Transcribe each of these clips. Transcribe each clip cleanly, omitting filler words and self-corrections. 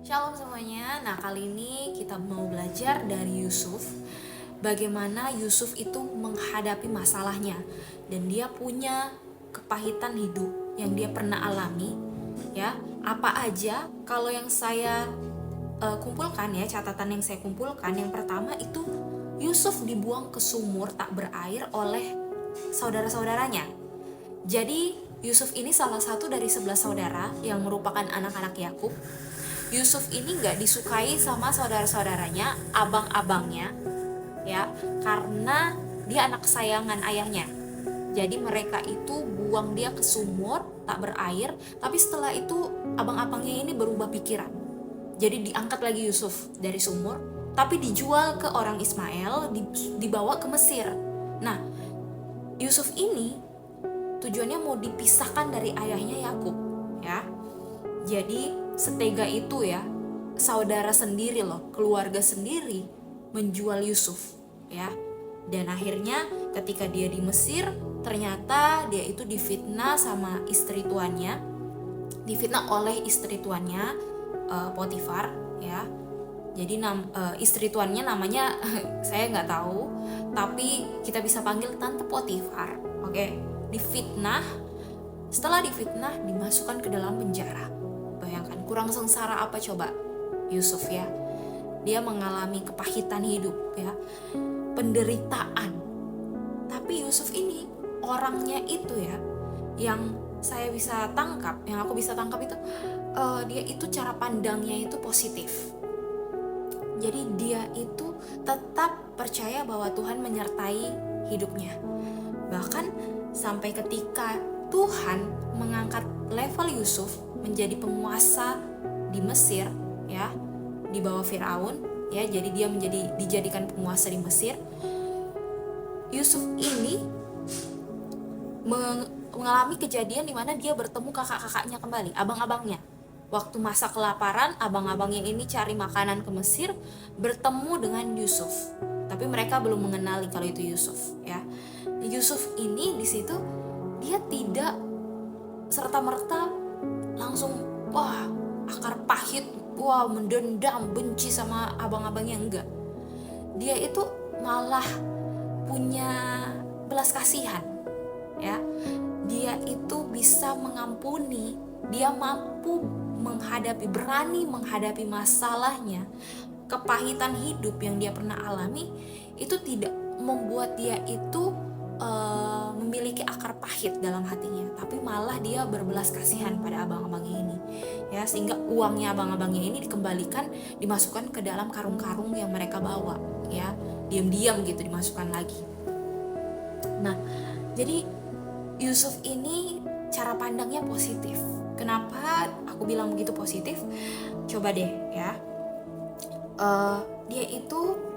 Shalom semuanya. Nah, kali ini kita mau belajar dari Yusuf. Bagaimana Yusuf itu menghadapi masalahnya dan dia punya kepahitan hidup yang dia pernah alami, ya. Apa aja kalau yang saya kumpulkan ya, catatan yang saya kumpulkan, yang pertama itu Yusuf dibuang ke sumur tak berair oleh saudara-saudaranya. Jadi Yusuf ini salah satu dari 11 saudara yang merupakan anak-anak Yakub. Yusuf ini gak disukai sama saudara-saudaranya, abang-abangnya, ya, karena dia anak kesayangan ayahnya. Jadi mereka itu buang dia ke sumur tak berair, tapi setelah itu abang-abangnya ini berubah pikiran. Jadi diangkat lagi Yusuf dari sumur, tapi dijual ke orang Ismail, dibawa ke Mesir. Nah, Yusuf ini tujuannya mau dipisahkan dari ayahnya Yakub, ya. Jadi setega itu ya, saudara sendiri loh, keluarga sendiri menjual Yusuf, ya. Dan akhirnya ketika dia di Mesir, ternyata dia itu difitnah sama istri tuannya, difitnah oleh istri tuannya, Potifar, ya. Jadi istri tuannya namanya saya nggak tahu, tapi kita bisa panggil Tante Potifar, oke. Difitnah, setelah difitnah dimasukkan ke dalam penjara. Bayangkan kurang sengsara apa coba Yusuf, ya. Dia mengalami kepahitan hidup, ya, penderitaan. Tapi Yusuf ini orangnya itu ya, yang saya bisa tangkap, yang aku bisa tangkap itu dia itu cara pandangnya itu positif. Jadi dia itu tetap percaya bahwa Tuhan menyertai hidupnya. Bahkan sampai ketika Tuhan mengangkat level Yusuf menjadi penguasa di Mesir, ya, di bawah Firaun, ya. Jadi dia dijadikan penguasa di Mesir. Yusuf ini mengalami kejadian di mana dia bertemu kakak-kakaknya kembali, abang-abangnya. Waktu masa kelaparan, abang-abangnya ini cari makanan ke Mesir, bertemu dengan Yusuf. Tapi mereka belum mengenali kalau itu Yusuf, ya. Yusuf ini di situ dia tidak serta-merta langsung akar pahit, mendendam, benci sama abang-abangnya, enggak. Dia itu malah punya belas kasihan, ya. Dia itu bisa mengampuni, dia mampu berani menghadapi masalahnya. Kepahitan hidup yang dia pernah alami itu tidak membuat dia itu memiliki akar pahit dalam hatinya, tapi malah dia berbelas kasihan pada abang-abangnya ini, ya, sehingga uangnya abang-abangnya ini dikembalikan, dimasukkan ke dalam karung-karung yang mereka bawa, ya, diam-diam gitu dimasukkan lagi. Nah, jadi Yusuf ini cara pandangnya positif. Kenapa aku bilang begitu positif? Coba deh, ya, dia itu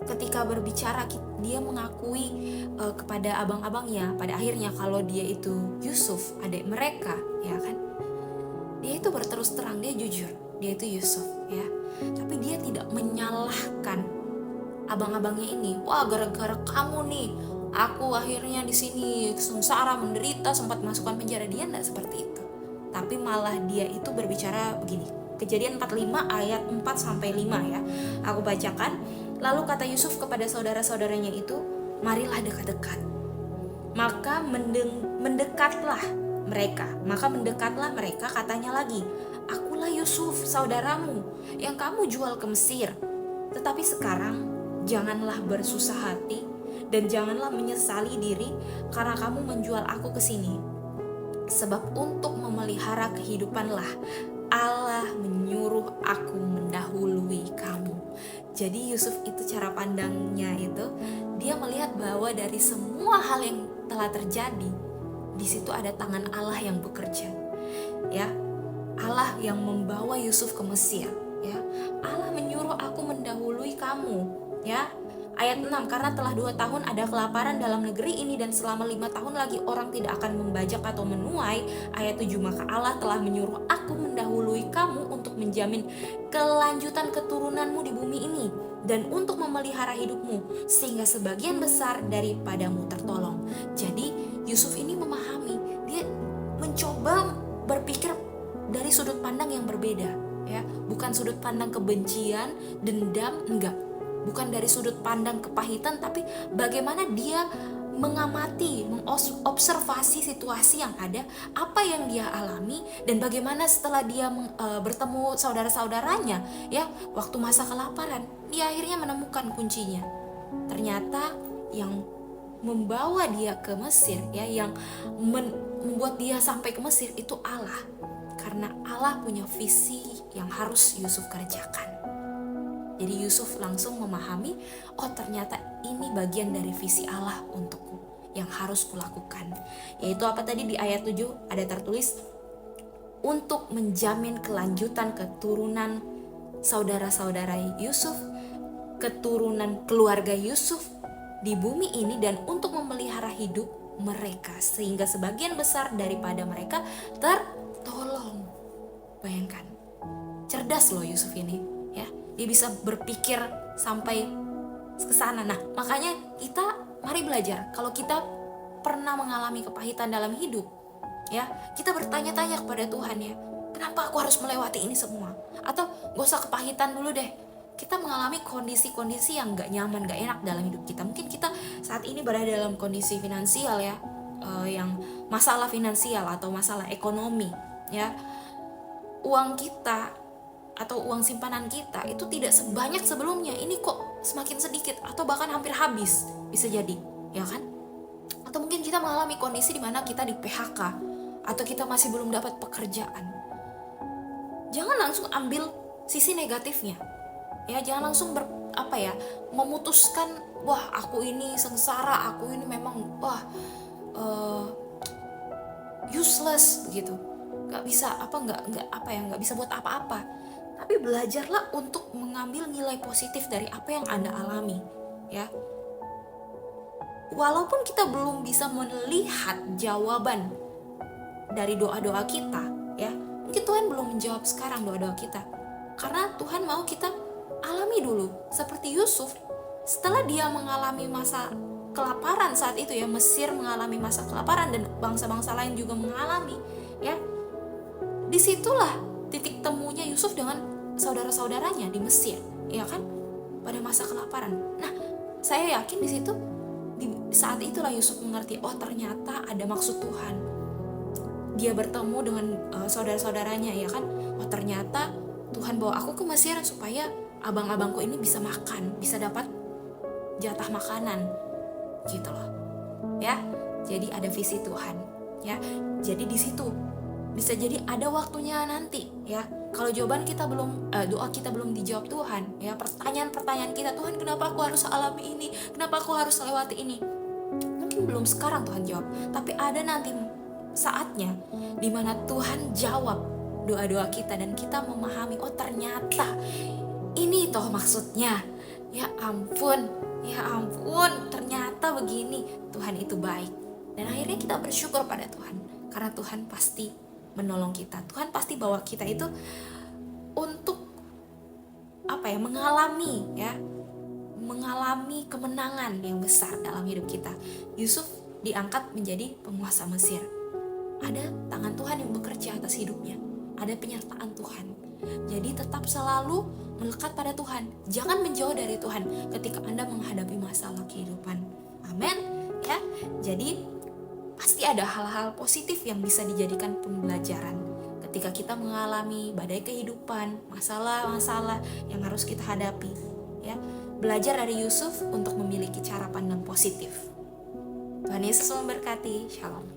ketika berbicara, dia mengakui kepada abang-abangnya pada akhirnya kalau dia itu Yusuf, adik mereka, ya kan. Dia itu berterus terang, dia jujur, dia itu Yusuf, ya. Tapi dia tidak menyalahkan abang-abangnya ini. Gara-gara kamu nih, aku akhirnya di sini sengsara, menderita, sempat masukkan penjara. Dia tidak seperti itu. Tapi malah dia itu berbicara begini. Kejadian 45 ayat 4-5 ya. Aku bacakan. Lalu kata Yusuf kepada saudara-saudaranya itu, marilah dekat-dekat. Maka mendekatlah mereka, katanya lagi, akulah Yusuf, saudaramu, yang kamu jual ke Mesir. Tetapi sekarang janganlah bersusah hati dan janganlah menyesali diri karena kamu menjual aku ke sini. Sebab untuk memelihara kehidupanlah Allah menyuruh aku mendahului kamu. Jadi Yusuf itu cara pandangnya itu, dia melihat bahwa dari semua hal yang telah terjadi, di situ ada tangan Allah yang bekerja, ya. Allah yang membawa Yusuf ke Mesir, ya. Allah menyuruh aku mendahului kamu, ya. Ayat 6, karena telah 2 tahun ada kelaparan dalam negeri ini dan selama 5 tahun lagi orang tidak akan membajak atau menuai. Ayat 7, maka Allah telah menyuruh aku mendahului kamu untuk menjamin kelanjutan keturunanmu di bumi ini dan untuk memelihara hidupmu sehingga sebagian besar daripadamu tertolong. Jadi Yusuf ini memahami, dia mencoba berpikir dari sudut pandang yang berbeda. ya, bukan sudut pandang kebencian, dendam, enggak. Bukan dari sudut pandang kepahitan, tapi bagaimana dia mengamati, mengobservasi situasi yang ada, apa yang dia alami, dan bagaimana setelah dia bertemu saudara-saudaranya, ya, waktu masa kelaparan, dia akhirnya menemukan kuncinya. Ternyata yang membawa dia ke Mesir, ya, yang membuat dia sampai ke Mesir itu Allah, karena Allah punya visi yang harus Yusuf kerjakan. Jadi Yusuf langsung memahami, oh ternyata ini bagian dari visi Allah untukku yang harus kulakukan. Yaitu apa tadi di ayat 7 ada tertulis, untuk menjamin kelanjutan keturunan saudara-saudara Yusuf, keturunan keluarga Yusuf di bumi ini, dan untuk memelihara hidup mereka sehingga sebagian besar daripada mereka tertolong. Bayangkan, cerdas loh Yusuf ini, ya. Dia bisa berpikir sampai ke sana. Nah, makanya kita mari belajar. Kalau kita pernah mengalami kepahitan dalam hidup, ya, kita bertanya-tanya kepada Tuhan, ya, kenapa aku harus melewati ini semua? Atau gak usah kepahitan dulu deh. Kita mengalami kondisi-kondisi yang gak nyaman, gak enak dalam hidup kita. Mungkin kita saat ini berada dalam kondisi finansial, ya, yang masalah finansial atau masalah ekonomi, ya. Uang kita atau uang simpanan kita itu tidak sebanyak sebelumnya. Ini kok semakin sedikit atau bahkan hampir habis, bisa jadi, ya kan? Atau mungkin kita mengalami kondisi di mana kita di PHK atau kita masih belum dapat pekerjaan. Jangan langsung ambil sisi negatifnya, ya. Jangan langsung memutuskan, wah aku ini sengsara, aku ini memang useless begitu, nggak bisa buat apa-apa. Tapi belajarlah untuk mengambil nilai positif dari apa yang Anda alami, ya. Walaupun kita belum bisa melihat jawaban dari doa-doa kita, ya, mungkin Tuhan belum menjawab sekarang doa-doa kita, karena Tuhan mau kita alami dulu. Seperti Yusuf, setelah dia mengalami masa kelaparan saat itu, ya, Mesir mengalami masa kelaparan dan bangsa-bangsa lain juga mengalami, ya. Disitulah titik temunya Yusuf dengan saudara-saudaranya di Mesir, ya kan, pada masa kelaparan. Nah, saya yakin di situ, di saat itulah Yusuf mengerti, oh ternyata ada maksud Tuhan. Dia bertemu dengan saudara-saudaranya, ya kan, oh ternyata Tuhan bawa aku ke Mesir supaya abang-abangku ini bisa makan, bisa dapat jatah makanan, gitu loh, ya. Jadi ada visi Tuhan, ya. Jadi di situ bisa jadi ada waktunya nanti, ya. Kalau jawaban kita doa kita belum dijawab Tuhan, ya, pertanyaan-pertanyaan kita, Tuhan kenapa aku harus alami ini, kenapa aku harus lewati ini, mungkin belum sekarang Tuhan jawab, tapi ada nanti saatnya dimana Tuhan jawab doa-doa kita dan kita memahami, oh ternyata ini toh maksudnya. Ya ampun, ternyata begini. Tuhan itu baik. Dan akhirnya kita bersyukur pada Tuhan, karena Tuhan pasti menolong kita. Tuhan pasti bawa kita itu untuk mengalami kemenangan yang besar dalam hidup kita. Yusuf diangkat menjadi penguasa Mesir. Ada tangan Tuhan yang bekerja atas hidupnya. Ada penyertaan Tuhan. Jadi tetap selalu melekat pada Tuhan. Jangan menjauh dari Tuhan ketika Anda menghadapi masalah kehidupan. Amin, ya. Jadi pasti ada hal-hal positif yang bisa dijadikan pembelajaran ketika kita mengalami badai kehidupan, masalah-masalah yang harus kita hadapi, ya. Belajar dari Yusuf untuk memiliki cara pandang positif. Tuhan Yesus memberkati. Shalom.